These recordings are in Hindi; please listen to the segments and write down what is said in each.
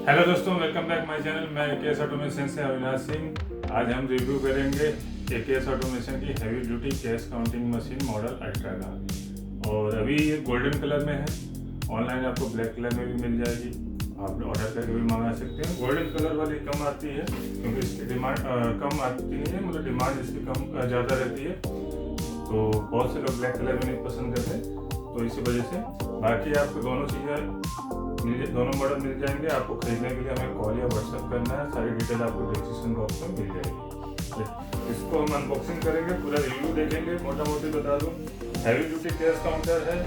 हेलो दोस्तों, वेलकम बैक माय चैनल। मैं केएस ऑटोमेशन से अविनाश सिंह। आज हम रिव्यू करेंगे केएस ऑटोमेशन की heavy duty cash counting machine model ultra का। और अभी ये गोल्डन कलर में है। ऑनलाइन आपको ब्लैक कलर में भी मिल जाएगी, आप ऑर्डर करके भी मंगा सकते हैं। गोल्डन कलर वाली कम आती है क्योंकि इसकी डिमांड कम आती नहीं है, मतलब डिमांड इसकी कम ज़्यादा रहती है, तो बहुत से लोग ब्लैक कलर में नहीं पसंद करते, तो इसी वजह से। बाकी आपको दोनों चीज़ें दोनों मॉडल मिल जाएंगे। आपको खरीदने के लिए हमें कॉल या व्हाट्सएप करना है। सारी डिटेल आपको डिस्क्रिप्शन बॉक्स में मिल जाएगी। इसको हम अनबॉक्सिंग करेंगे, पूरा रिव्यू देखेंगे। मोटा मोटी बता दूं, हैवी ड्यूटी कैश काउंटर है,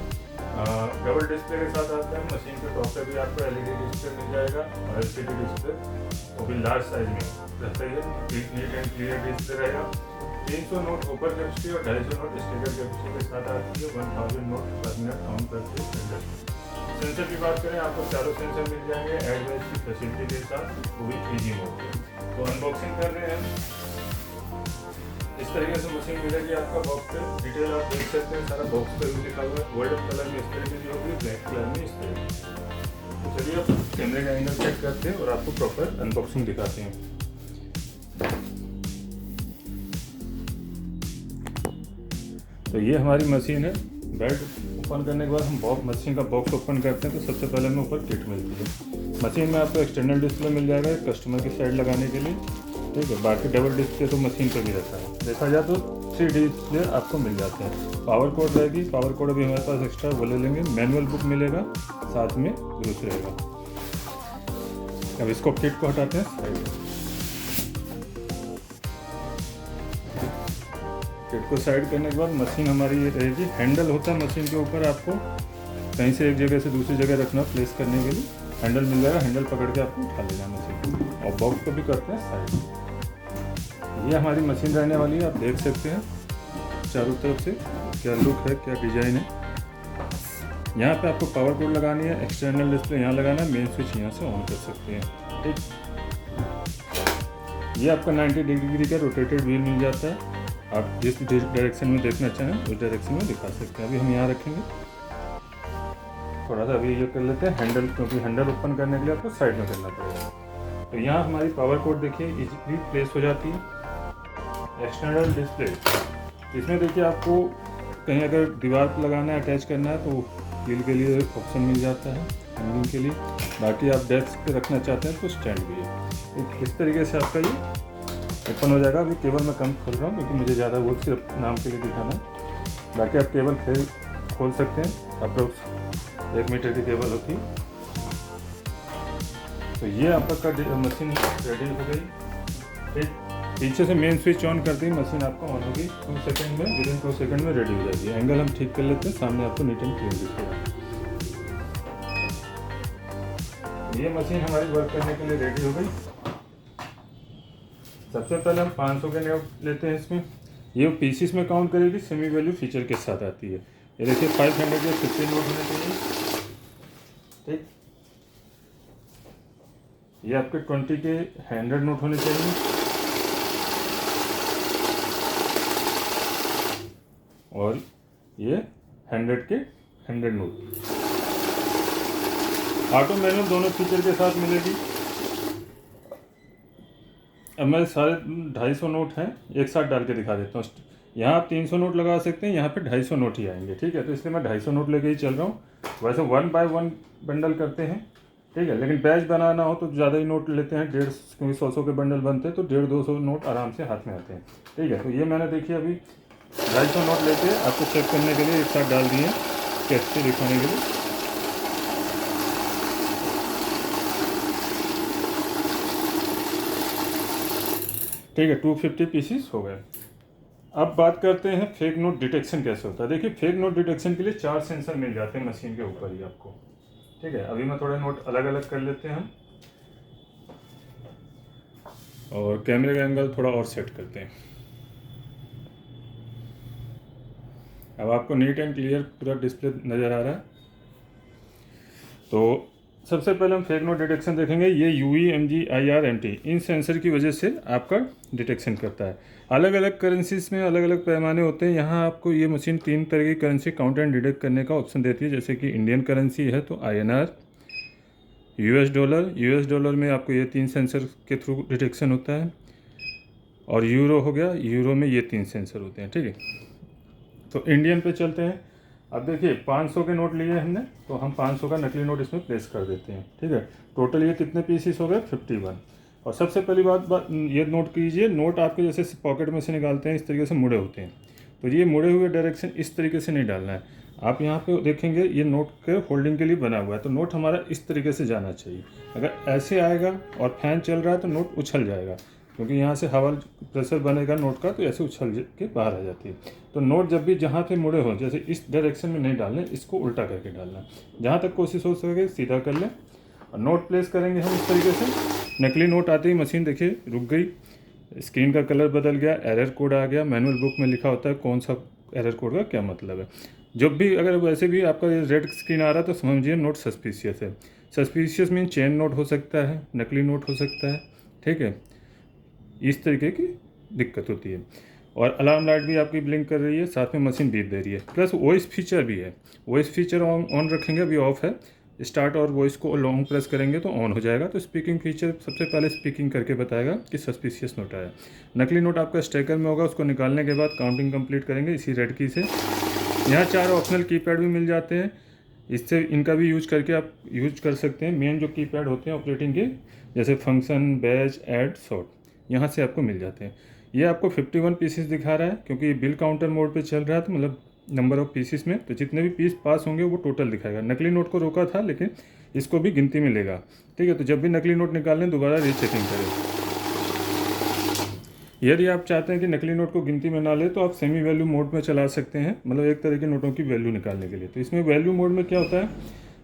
डबल डिस्प्ले के साथ आता है। मशीन के टॉप पे भी आपको एलईडी डिस्प्ले मिल जाएगा और एलसीडी डिस्प्ले, वो भी लार्ज साइज में रहता है। नीट एंड क्लियर डिस्प्ले रहेगा। 300 नोट ओपर कैपेसिटी और 250 नोट स्टिकर कैपेसिटी के साथ आती है। 1000 नोट पर मिनट काउंट करते हैं। सेंसर की बात करें, आपको चारों सेंसर मिल जाएंगे एडवाइस की फैसिलिटी के साथ, वो भी इजी मोड पे। तो अनबॉक्सिंग कर रहे हैं। इस तरीके से मशीन मिलेगी आपका बॉक्स पे। डिटेल आप देख सकते हैं, सारा बॉक्स पे भी लिखा हुआ है। गोल्डन कलर में इस तरीके की होगी, ब्लैक कलर में इस तरीके। तो चलिए अब कैमरे का एंगल सेट करते हैं और आपको प्रॉपर अनबॉक्सिंग दिखाते हैं। तो ये हमारी मशीन है। बेड ओपन करने के बाद हम मशीन का बॉक्स ओपन करते हैं तो सबसे पहले हमें ऊपर किट मिलती है। मशीन में आपको एक्सटर्नल डिस्प्ले मिल जाएगा कस्टमर की साइड लगाने के लिए, ठीक है। बाकी डबल डिस्प्ले तो मशीन पर भी रहता है। देखा जाए तो 3 डिस्प्ले आपको मिल जाते हैं। पावर कोड रहेगी, पावर कोड अभी हमारे पास एक्स्ट्रा वो ले लेंगे। मैनुअल बुक मिलेगा, साथ में ग्लूस रहेगा। अब इसको किट को हटाते हैं साइड में। किट को साइड करने के बाद मशीन हमारी ये रहेगी। हैंडल होता है मशीन के ऊपर, आपको कहीं से एक जगह से दूसरी जगह रखना, प्लेस करने के लिए हैंडल मिल जाएगा। हैंडल पकड़ के आपको उठा लेना मशीन। और बॉक्स को भी करते हैं साइड। ये हमारी मशीन रहने वाली है, आप देख सकते हैं चारों तरफ से क्या लुक है, क्या डिजाइन है। यहाँ पे आपको पावर कोड लगानी है, एक्सटर्नल डिस्प्ले यहाँ लगाना है, मेन स्विच यहाँ से ऑन कर सकते हैं, ठीक। ये आपका 90 डिग्री का रोटेटेड व्हील मिल जाता है। आप जिस डायरेक्शन में देखना चाहें उस डायरेक्शन में दिखा सकते हैं। अभी हम यहाँ रखेंगे, थोड़ा सा अभी ये कर लेते हैं हैंडल, क्योंकि हैंडल ओपन करने के लिए आपको साइड में करना पड़ेगा। तो यहाँ हमारी पावर कोड देखिए इजीली प्लेस हो जाती है। एक्सटर्नल डिस्प्ले, इसमें देखिए आपको कहीं अगर दीवार पर लगाना है, अटैच करना है, तो व्हील के लिए ऑप्शन मिल जाता है हैंगिंग के लिए। बाकी आप डेस्क पे रखना चाहते हैं तो स्टैंड भी है। इस तरीके से आपका ये ओपन हो जाएगा। अभी केबल मैं कम खोल रहा हूँ क्योंकि मुझे ज़्यादा वो सिर्फ नाम के लिए दिखाना है। बाकी आप केबल खोल सकते हैं, अप्रोक्स 1 मीटर की केबल होती है। तो ये आपका मशीन रेडी हो गई, ठीक। पीछे से मेन स्विच ऑन करते ही मशीन आपका ऑन होगी। 2 सेकंड में, विदिन 2 सेकंड में रेडी हो जाएगी। एंगल हम ठीक कर लेते हैं, सामने आपको नीट एंड क्लीन दिखेगा। ये मशीन हमारी वर्क करने के लिए रेडी हो गई। सबसे पहले हम 500 के नोट लेते हैं इसमें। ये पीसीस में काउंट करेगी, सेमी वैल्यू फीचर के साथ आती है। ये देखिए 500 के 50 नोट होने चाहिए, ठीक। ये आपके 20 के 100 नोट होने चाहिए। और ये 100 के 100 नोट। ऑटो मैनुअल दोनों फीचर के साथ मिलेगी। अब मैं सारे 250 नोट हैं एक साथ डाल के दिखा देता हूँ। यहाँ आप 300 नोट लगा सकते हैं, यहाँ पे 250 नोट ही आएंगे, ठीक है। तो इसलिए मैं 250 नोट लेके ही चल रहा हूँ। वैसे 1 बाय 1 बंडल करते हैं, ठीक है, लेकिन बैच बनाना हो तो ज़्यादा ही नोट लेते हैं। 150, क्योंकि 100 के बंडल बनते हैं तो 150-200 नोट आराम से हाथ में आते हैं, ठीक है। तो ये मैंने देखिए अभी 250 नोट लेके आपको चेक करने के लिए एक साथ डाल दिए, कैसे दिखाने के लिए। ठीक है, 250 पीसीस हो गए। अब बात करते हैं फेक नोट डिटेक्शन कैसे होता है। देखिए फेक नोट डिटेक्शन के लिए 4 सेंसर मिल जाते हैं मशीन के ऊपर ही आपको, ठीक है। अभी मैं थोड़े नोट अलग अलग कर लेते हैं और कैमरे का एंगल थोड़ा और सेट करते हैं। अब आपको नीट एंड क्लियर पूरा डिस्प्ले नज़र आ रहा है। तो सबसे पहले हम फेक नोट डिटेक्शन देखेंगे। ये UV, MG, IR, MT इन सेंसर की वजह से आपका डिटेक्शन करता है। अलग अलग करेंसीज में अलग अलग पैमाने होते हैं। यहाँ आपको ये मशीन 3 तरह की करेंसी काउंट एंड डिटेक्ट करने का ऑप्शन देती है। जैसे कि इंडियन करेंसी है तो INR, यूएस डॉलर में आपको ये 3 सेंसर के थ्रू डिटेक्शन होता है, और यूरो हो गया, यूरो में ये 3 सेंसर होते हैं, ठीक है। तो इंडियन पे चलते हैं। अब देखिए 500 के नोट लिए हमने, तो हम 500 का नकली नोट इसमें प्लेस कर देते हैं, ठीक है। टोटल ये कितने पीसीस हो गए, 51। और सबसे पहली बात ये नोट कीजिए, नोट आपके जैसे पॉकेट में से निकालते हैं इस तरीके से मुड़े होते हैं, तो ये मुड़े हुए डायरेक्शन इस तरीके से नहीं डालना है। आप यहाँ पे देखेंगे ये नोट के होल्डिंग के लिए बना हुआ है, तो नोट हमारा इस तरीके से जाना चाहिए। अगर ऐसे आएगा और फैन चल रहा है तो नोट उछल जाएगा, क्योंकि यहाँ से हवा प्रेशर बनेगा नोट का, तो ऐसे उछल के बाहर आ जाती है। तो नोट जब भी जहाँ पे मुड़े हो, जैसे इस डायरेक्शन में नहीं डालने, इसको उल्टा करके डालना। जहाँ तक कोशिश हो सके सीधा कर लें, और नोट प्लेस करेंगे हम इस तरीके से। नकली नोट आते ही मशीन देखिए रुक गई, स्क्रीन का कलर बदल गया, एरर कोड आ गया। मैनुअल बुक में लिखा होता है कौन सा एरर कोड का क्या मतलब है। जब भी अगर वैसे भी आपका रेड स्क्रीन आ रहा है तो समझिए नोट सस्पिशियस है। सस्पिशियस मीन चेन नोट हो सकता है, नकली नोट हो सकता है, ठीक है। इस तरीके की दिक्कत होती है। और अलार्म लाइट भी आपकी ब्लिंक कर रही है, साथ में मशीन बीप दे रही है। प्लस वॉइस फीचर भी है, वॉइस फीचर ऑन रखेंगे, अभी ऑफ है। स्टार्ट और वॉइस को लॉन्ग प्रेस करेंगे तो ऑन हो जाएगा। तो स्पीकिंग फीचर सबसे पहले स्पीकिंग करके बताएगा कि सस्पिशियस नोट आया। नकली नोट आपका स्टेकर में होगा, उसको निकालने के बाद काउंटिंग कंप्लीट करेंगे इसी रेड की से। यहाँ 4 ऑप्शनल कीपैड भी मिल जाते हैं, इससे इनका भी यूज करके आप यूज कर सकते हैं। मेन जो कीपैड होते हैं ऑपरेटिंग के, जैसे फंक्शन, बैच, ऐड, सॉर्ट, यहाँ से आपको मिल जाते हैं। ये आपको 51 पीसेस दिखा रहा है, क्योंकि बिल काउंटर मोड पे चल रहा है, तो मतलब नंबर ऑफ पीसेस में, तो जितने भी पीस पास होंगे वो टोटल दिखाएगा। नकली नोट को रोका था, लेकिन इसको भी गिनती में लेगा, ठीक है। तो जब भी नकली नोट निकालें दोबारा रीचेकिंग करें। यदि आप चाहते हैं कि नकली नोट को गिनती में ना ले, तो आप सेमी वैल्यू मोड में चला सकते हैं, मतलब एक तरह के नोटों की वैल्यू निकालने के लिए। तो इसमें वैल्यू मोड में क्या होता है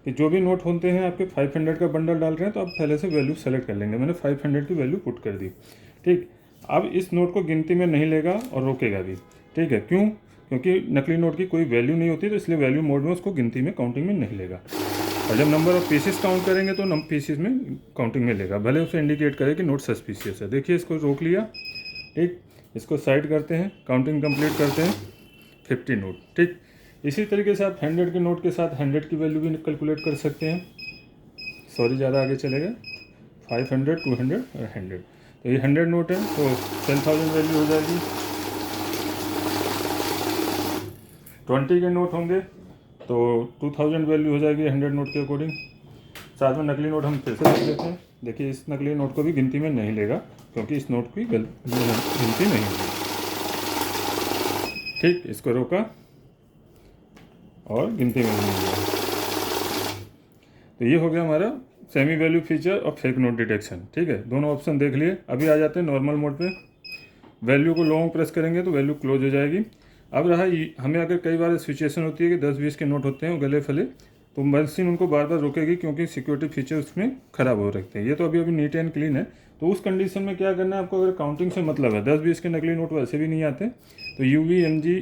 कि जो भी नोट होते हैं आपके 500 का बंडल डाल रहे हैं, तो आप पहले से वैल्यू सेलेक्ट कर लेंगे। मैंने 500 की वैल्यू पुट कर दी, ठीक। अब इस नोट को गिनती में नहीं लेगा और रोकेगा भी, ठीक है। क्यों? क्योंकि नकली नोट की कोई वैल्यू नहीं होती, तो इसलिए वैल्यू मोड में उसको गिनती में काउंटिंग में नहीं लेगा। और जब नंबर ऑफ पीसेस काउंट करेंगे तो पीसेस में काउंटिंग में लेगा, भले उसे इंडिकेट करे कि नोट सस्पिशियस है। देखिए इसको रोक लिया, ठीक। इसको साइड करते हैं, काउंटिंग कंप्लीट करते हैं, 50 नोट, ठीक। इसी तरीके से आप 100 के नोट के साथ 100 की वैल्यू भी कैलकुलेट कर सकते हैं। सॉरी, ज़्यादा आगे चलेगा, 500, 200 और 100। तो ये 100 नोट है, तो 10,000 वैल्यू हो जाएगी। 20 के नोट होंगे तो 2000 वैल्यू हो जाएगी 100 नोट के अकॉर्डिंग। साथ में नकली नोट हम फिर से देख लेते हैं। देखिए इस नकली नोट को भी गिनती में नहीं लेगा, क्योंकि इस नोट की गिनती नहीं होगी, ठीक। इसको रोका और गिनती में नहीं लिया। तो ये हो गया हमारा सेमी वैल्यू फीचर और फेक नोट डिटेक्शन, ठीक है। दोनों ऑप्शन देख लिए। अभी आ जाते हैं नॉर्मल मोड पे। वैल्यू को लॉन्ग प्रेस करेंगे तो वैल्यू क्लोज हो जाएगी। अब रहा हमें अगर कई बार सिचुएशन होती है कि 10-20 के नोट होते हैं गले फले, तो मशीन उनको बार बार रोकेगी, क्योंकि सिक्योरिटी फीचर उसमें ख़राब हो रखते हैं। ये तो अभी नीट एंड क्लीन है। तो उस कंडीशन में क्या करना है आपको, अगर काउंटिंग से मतलब है, 10-20 के नकली नोट वैसे भी नहीं आते, तो UV, MG,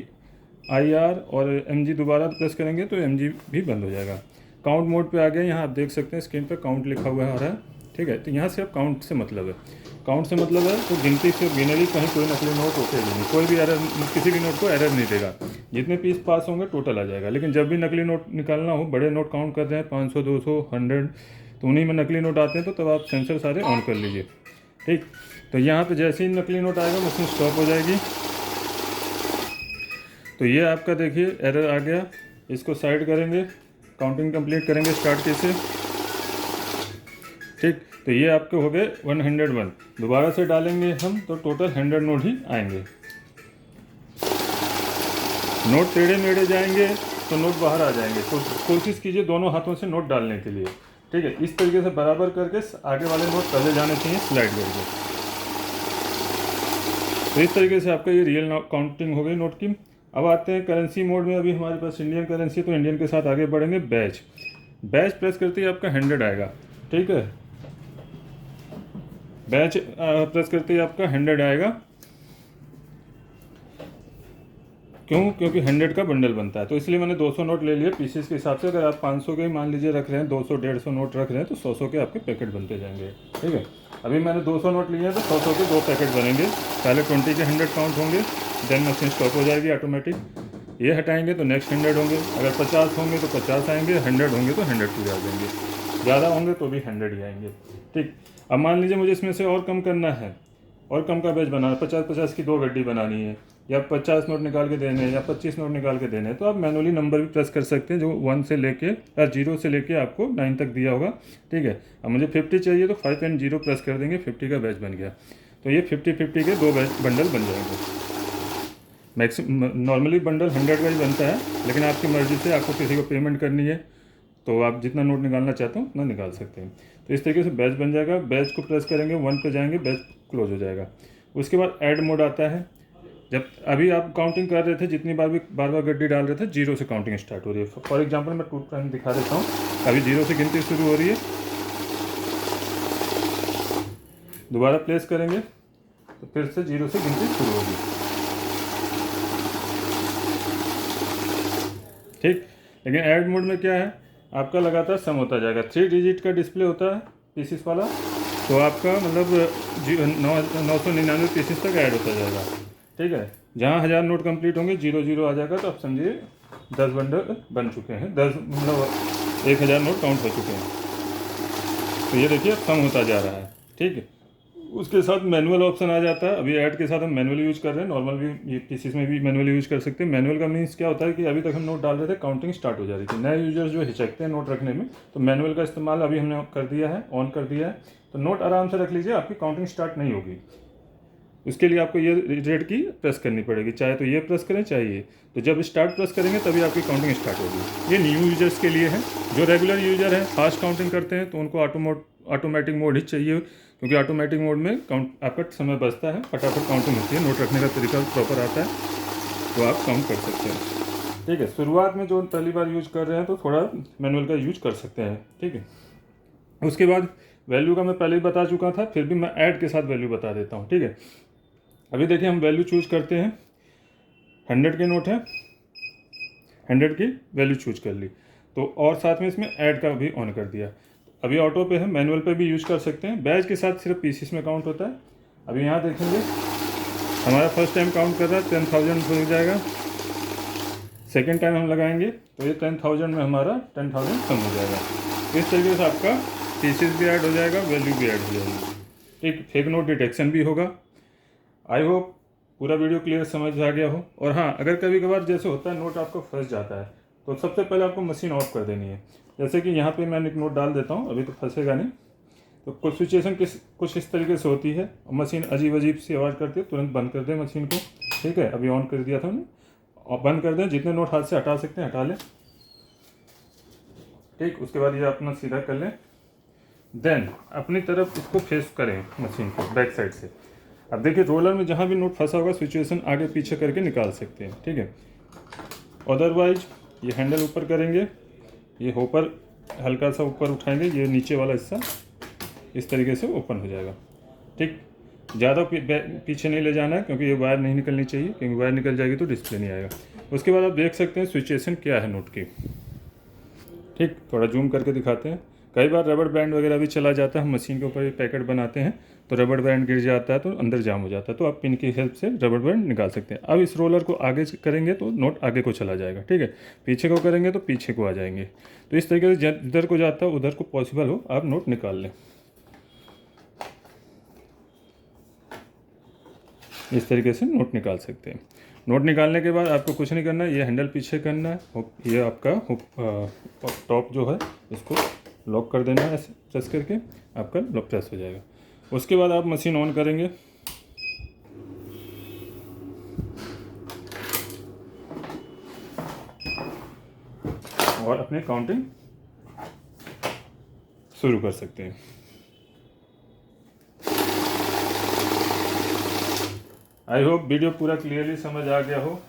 IR और MG दोबारा प्रेस करेंगे तो MG भी बंद हो जाएगा। काउंट मोड पे आ गया। यहाँ आप देख सकते हैं स्क्रीन पे काउंट लिखा हुआ आ रहा है, ठीक है। तो यहाँ से अब काउंट से मतलब है, काउंट से मतलब है तो गिनती से गिनेगी, कहीं कोई नकली नोट रोकेगी नहीं, कोई भी एरर, किसी भी नोट को एरर नहीं देगा। जितने पीस पास होंगे टोटल आ जाएगा। लेकिन जब भी नकली नोट निकालना हो, बड़े नोट काउंट कर रहे हैं 500, 200, 100, तो उन्हीं में नकली नोट आते हैं, तो तब आप सेंसर सारे ऑन कर लीजिए, ठीक। तो यहाँ पे जैसे ही नकली नोट आएगा मशीन स्टॉप हो जाएगी। तो ये आपका देखिए एरर आ गया। इसको साइड करेंगे, काउंटिंग कंप्लीट करेंगे स्टार्ट के से, ठीक। तो ये आपके हो गए 101। दोबारा से डालेंगे हम तो टोटल 100 नोट ही आएंगे। नोट टेढ़े मेढ़े जाएंगे तो नोट बाहर आ जाएंगे। तो कोशिश कीजिए दोनों हाथों से नोट डालने के लिए, ठीक है। इस तरीके से बराबर करके आगे वाले नोट पहले जाने चाहिए स्लाइड करके। तो इस तरीके से आपका ये रियल काउंटिंग हो गई नोट की। अब आते हैं करेंसी मोड में। अभी हमारे पास इंडियन करेंसी, तो इंडियन के साथ आगे बढ़ेंगे। बैच प्रेस करते ही आपका 100 आएगा, ठीक है। बैच प्रेस करते ही आपका 100 आएगा। क्यों? क्योंकि 100 का बंडल बनता है, तो इसलिए मैंने 200 नोट ले लिए पीसेस के हिसाब से। अगर आप 500 के मान लीजिए रख रहे हैं, 200-150 नोट रख रहे हैं, तो 100 के आपके पैकेट बनते जाएंगे, ठीक है। अभी मैंने 200 नोट लिए हैं, तो 100 के 2 पैकेट बनेंगे। पहले 20 के 100 काउंट होंगे, देन मशीन स्टॉप हो जाएगी ऑटोमेटिक। ये हटाएंगे तो नेक्स्ट 100 होंगे। अगर 50 होंगे तो 50 आएंगे, 100 होंगे तो 100 पूरे आ जाएंगे। ज़्यादा होंगे तो भी 100 ही आएंगे। ठीक, अब मान लीजिए मुझे इसमें से और कम करना है, और कम का बैच बनाना, 50-50 की 2 गड्डी बनानी है, या 50 नोट निकाल के देने हैं, या 25 नोट निकाल के देने हैं, तो आप मैनुअली नंबर भी प्रेस कर सकते हैं, जो 1 से लेके या 0 से लेके आपको 9 तक दिया होगा। ठीक है, अब मुझे 50 चाहिए तो 5 एंड 0 प्रेस कर देंगे, 50 का बैच बन गया। तो ये 50-50 के 2 बंडल बन जाएंगे। नॉर्मली बंडल 100 का ही बनता है, लेकिन आपकी मर्ज़ी से, आपको किसी को पेमेंट करनी है तो आप जितना नोट निकालना चाहते हो उतना निकाल सकते हैं। तो इस तरीके से बैच बन जाएगा। बैच को प्रेस करेंगे, 1 पे जाएंगे, बैच क्लोज हो जाएगा। उसके बाद ऐड मोड आता है। जब अभी आप काउंटिंग कर रहे थे, जितनी बार भी बार गड्डी डाल रहे थे, 0 से काउंटिंग स्टार्ट हो रही है। फॉर एग्जांपल मैं 2 टाइम दिखा देता हूँ। अभी 0 से गिनती शुरू हो रही है। दोबारा प्लेस करेंगे तो फिर से 0 से गिनती शुरू होगी। ठीक, लेकिन ऐड मोड में क्या है, आपका लगातार सम होता जाएगा। 3 डिजिट का डिस्प्ले होता है पीसीस वाला, तो आपका मतलब 999 पीसीस तक ऐड होता जाएगा। ठीक है, जहाँ 1000 नोट कंप्लीट होंगे 0-0 आ जाएगा, तो आप समझिए 10 बंडल बन चुके हैं, 10 मतलब 1000 नोट काउंट हो चुके हैं। तो ये देखिए कम होता जा रहा है। ठीक है, उसके साथ मैनुअल ऑप्शन आ जाता है। अभी ऐड के साथ हम मैनुअल यूज़ कर रहे हैं, नॉर्मल भी ये पीसीस में भी मैनुअल यूज़ कर सकते हैं। मैनुअल का मीन्स क्या होता है कि अभी तक हम नोट डाल रहे थे, काउंटिंग स्टार्ट हो जा रही थी। नए यूजर्स जो हिचकते हैं नोट रखने में, तो मैनुअल का इस्तेमाल अभी हमने कर दिया है, ऑन कर दिया है। तो नोट आराम से रख लीजिए, आपकी काउंटिंग स्टार्ट नहीं होगी। उसके लिए आपको ये रेड की प्रेस करनी पड़ेगी, चाहे तो ये प्रेस करें चाहे ये। तो जब स्टार्ट प्रेस करेंगे तभी आपकी काउंटिंग स्टार्ट होगी। ये न्यू यूजर्स के लिए है। जो रेगुलर यूजर है, फास्ट काउंटिंग करते हैं, तो उनको ऑटोमेटिक मोड ही चाहिए, क्योंकि ऑटोमेटिक मोड में काउंट आपका समय बचता है, फटाफट काउंटिंग होती है, नोट रखने का तरीका प्रॉपर आता है, तो आप काउंट कर सकते हैं। ठीक है, शुरुआत में जो पहली बार यूज कर रहे हैं तो थोड़ा मैनुअल का यूज कर सकते हैं। ठीक है, उसके बाद वैल्यू का मैं पहले ही बता चुका था, फिर भी मैं ऐड के साथ वैल्यू बता देता हूँ। ठीक है, अभी देखिए हम वैल्यू चूज करते हैं। 100 के नोट है, 100 की वैल्यू चूज कर ली, तो और साथ में इसमें ऐड का भी ऑन कर दिया। अभी ऑटो पे है, मैनुअल पे भी यूज कर सकते हैं। बैच के साथ सिर्फ पीसीस में काउंट होता है। अभी यहाँ देखेंगे हमारा फर्स्ट टाइम काउंट कर रहा है, 10,000 हो जाएगा। सेकेंड टाइम हम लगाएंगे तो ये 10,000 में हमारा 10,000 कम हो जाएगा। इस तरीके से आपका पीसीस भी ऐड हो जाएगा, वैल्यू भी ऐड हो जाएगी। एक फेक नोट डिटेक्शन भी होगा। आई होप पूरा वीडियो क्लियर समझ आ गया हो। और हाँ, अगर कभी कभार जैसे होता है नोट आपको फंस जाता है, तो सबसे पहले आपको मशीन ऑफ कर देनी है। जैसे कि यहाँ पे मैंने एक नोट डाल देता हूँ, अभी तो फंसेगा नहीं। तो कुछ सिचुएशन कुछ इस तरीके से होती है, मशीन अजीब अजीब सी आवाज़ करती है, तुरंत बंद कर दें मशीन को। ठीक है, अभी ऑन कर दिया था हमने, और बंद कर दें। जितने नोट हाथ से हटा सकते हैं हटा लें। ठीक, उसके बाद ये अपना सीधा कर लें। देन अपनी तरफ इसको फेस करें मशीन को बैक साइड से। अब देखिए रोलर में जहाँ भी नोट फंसा होगा, सिचुएशन आगे पीछे करके निकाल सकते हैं। ठीक है, अदरवाइज ये हैंडल ऊपर करेंगे, ये होपर हल्का सा ऊपर उठाएंगे, ये नीचे वाला हिस्सा इस तरीके से ओपन हो जाएगा। ठीक, ज़्यादा पीछे नहीं ले जाना है, क्योंकि ये वायर नहीं निकलनी चाहिए, क्योंकि वायर निकल जाएगी तो डिस्प्ले नहीं आएगा। उसके बाद आप देख सकते हैं सिचुएशन क्या है नोट की। ठीक, थोड़ा जूम करके दिखाते हैं। कई बार रबड़ बैंड वगैरह भी चला जाता है, हम मशीन के ऊपर पैकेट बनाते हैं तो रबड़ बैंड गिर जाता है तो अंदर जाम हो जाता है, तो आप पिन की हेल्प से रबड़ बैंड निकाल सकते हैं। अब इस रोलर को आगे करेंगे तो नोट आगे को चला जाएगा। ठीक है, पीछे को करेंगे तो पीछे को आ जाएंगे। तो इस तरीके से जिधर को जाता है उधर को पॉसिबल हो आप नोट निकाल लें। इस तरीके से नोट निकाल सकते हैं। नोट निकालने के बाद आपको कुछ नहीं करना है, ये हैंडल पीछे करना है, ये आपका टॉप जो है इसको लॉक कर देना है, ऐसे प्रेस करके आपका लॉक प्रेस हो जाएगा। उसके बाद आप मशीन ऑन करेंगे, और अपनी काउंटिंग शुरू कर सकते हैं। आई होप वीडियो पूरा क्लियरली समझ आ गया हो।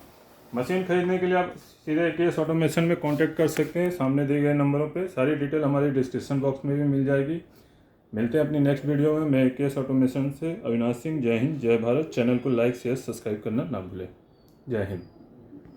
मशीन खरीदने के लिए आप सीधे केएस ऑटोमेशन में कांटेक्ट कर सकते हैं, सामने दिए गए नंबरों पे। सारी डिटेल हमारी डिस्क्रिप्शन बॉक्स में भी मिल जाएगी। मिलते हैं अपनी नेक्स्ट वीडियो में। मैं केएस ऑटोमेशन से अविनाश सिंह। जय हिंद, जय भारत। चैनल को लाइक शेयर सब्सक्राइब करना ना भूलें। जय हिंद।